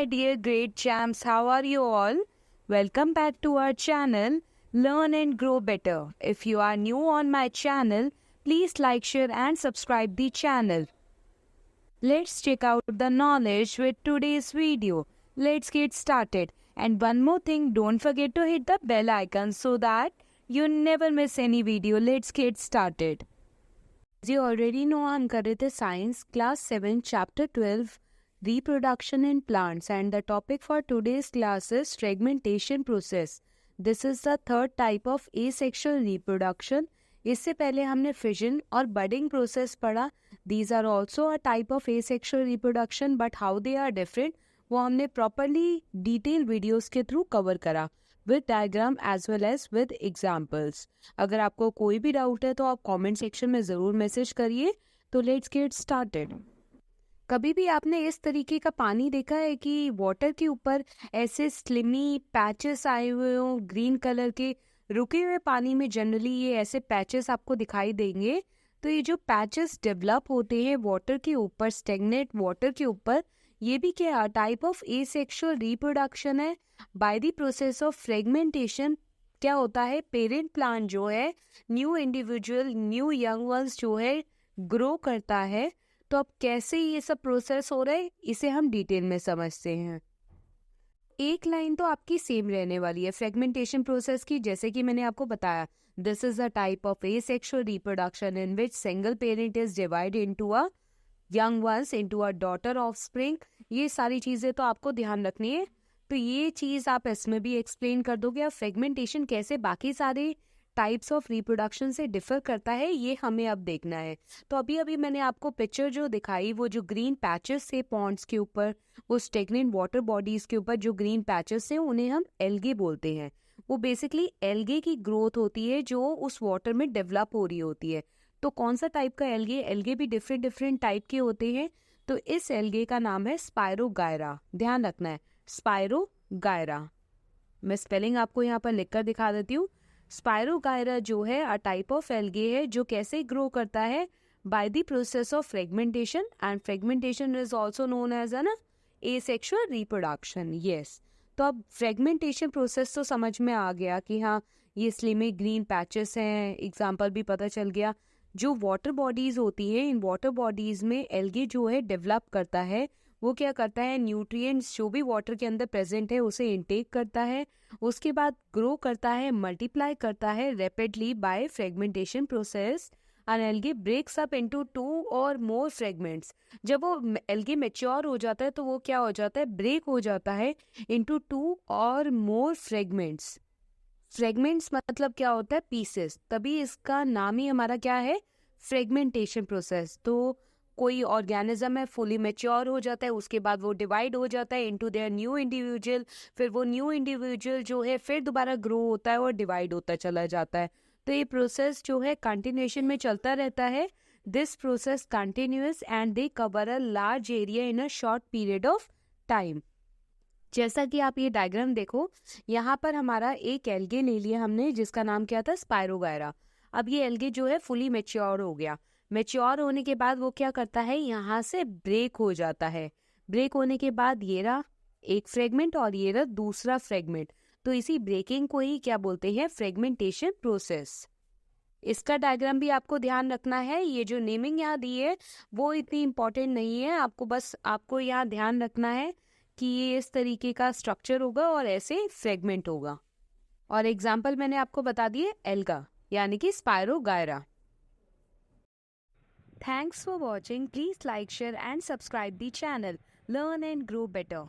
my dear great champs, how are you all? Welcome back to our channel, Learn and Grow Better. If you are new on my channel, please like, share and subscribe the channel. Let's check out the knowledge with today's video. Let's get started. And one more thing, don't forget to hit the bell icon so that you never miss any video. Let's get started. As you already know, हम कर रहे थे Science Class 7 Chapter 12 Reproduction in Plants, and the topic for today's class is fragmentation process. This is the third type of asexual reproduction. इससे पहले हमने fission और budding process पढ़ा. These are also a type of asexual reproduction, but how they are different वो हमने properly detailed videos के through cover करा with diagram as well as with examples. अगर आपको कोई भी डाउट है तो आप comment section में ज़रूर मैसेज करिए. तो let's get started. कभी भी आपने इस तरीके का पानी देखा है कि वाटर के ऊपर ऐसे स्लिमी पैचेस आए हुए हों ग्रीन कलर के? रुके हुए पानी में जनरली ये ऐसे पैचेस आपको दिखाई देंगे. तो ये जो पैचेस डेवलप होते हैं वाटर के ऊपर, स्टेगनेट वाटर के ऊपर, ये भी क्या टाइप ऑफ एसेक्सुअल रिप्रोडक्शन है. By the process of fragmentation क्या होता है, पेरेंट प्लांट जो है new individual, new young ones जो है ग्रो करता है. तो अब कैसे ये सब प्रोसेस हो रहा है इसे हम डिटेल में समझते हैं. एक लाइन तो आपकी सेम रहने वाली है फ्रेगमेंटेशन प्रोसेस की, जैसे कि मैंने आपको बताया. This is a type of asexual reproduction in which single parent is divide into a young ones into a daughter offspring. ये सारी चीजें तो आपको ध्यान रखनी है. तो ये चीज आप इसमें भी एक्सप्लेन कर दोगे. अब फ्रेगमेंटेशन कैसे बाकी सारे टाइप्स ऑफ रिप्रोडक्शन से डिफर करता है ये हमें अब देखना है. तो अभी अभी मैंने आपको पिक्चर जो दिखाई, वो जो ग्रीन पैचेस थे पॉन्ड्स के ऊपर, वो स्टेगनेंट वाटर बॉडीज के ऊपर जो ग्रीन पैचेस हैं उन्हें हम एल्गे बोलते हैं. वो बेसिकली एल्गे की ग्रोथ होती है जो उस वाटर में डेवलप हो रही होती है. तो कौन सा टाइप का एल्गे? एल्गे भी डिफरेंट डिफरेंट टाइप के होते हैं. तो इस एल्गे का नाम है स्पायरोगायरा. ध्यान रखना है, स्पायरोगायरा. मैं स्पेलिंग आपको यहाँ पर लिखकर दिखा देती हूँ. स्पायरोगायरा जो है अ टाइप ऑफ एल्गे है जो कैसे ग्रो करता है, by the process of fragmentation. And fragmentation is also known as an asexual reproduction. Yes, तो अब फ्रेगमेंटेशन प्रोसेस तो समझ में आ गया कि हाँ ये स्लिमी ग्रीन पैचेस हैं. एग्जाम्पल भी पता चल गया. जो वाटर बॉडीज होती हैं, इन वाटर बॉडीज में एल्गे जो है डेवलप करता है. वो क्या करता है, न्यूट्रिएंट्स जो भी वाटर के अंदर प्रेजेंट है उसे इनटेक करता है. उसके बाद ग्रो करता है, मल्टीप्लाई करता है rapidly by fragmentation process. An algae breaks up into 2 और मोर फ्रेगमेंट्स. जब वो एल्गे मैच्योर हो जाता है तो वो क्या हो जाता है, ब्रेक हो जाता है इनटू 2 और मोर फ्रेगमेंट्स. फ्रेगमेंट्स मतलब क्या होता है, पीसेस. तभी इसका नाम ही हमारा क्या है, फ्रेगमेंटेशन प्रोसेस. तो कोई ऑर्गेनिज्म है फुली मैच्योर हो जाता है, उसके बाद वो डिवाइड हो जाता है इनटू देयर न्यू इंडिविजुअल. फिर वो न्यू इंडिविजुअल जो है फिर दोबारा ग्रो होता है और डिवाइड होता चला जाता है. तो ये प्रोसेस जो है कंटिन्यूएशन में चलता रहता है. This process continuous and they cover a large area in a short period of time. जैसा कि आप ये डायग्राम देखो, यहाँ पर हमारा एक एल्गे ले लिया हमने जिसका नाम क्या था, स्पायरोगायरा. अब ये एल्गे जो है फुली मैच्योर हो गया. मैच्योर होने के बाद वो क्या करता है, यहाँ से ब्रेक हो जाता है. ब्रेक होने के बाद ये रहा एक फ्रेगमेंट और ये रहा दूसरा फ्रेगमेंट. तो इसी ब्रेकिंग को ही क्या बोलते हैं, फ्रेगमेंटेशन प्रोसेस. इसका डायग्राम भी आपको ध्यान रखना है. ये जो नेमिंग यहाँ दी है वो इतनी इंपॉर्टेंट नहीं है. आपको यहाँ ध्यान रखना है कि ये इस तरीके का स्ट्रक्चर होगा और ऐसे फ्रेगमेंट होगा. और एग्जाम्पल मैंने आपको बता दिए एल्गा यानी कि spirogyra. Thanks for watching. Please like, share and subscribe the channel. Learn and grow better.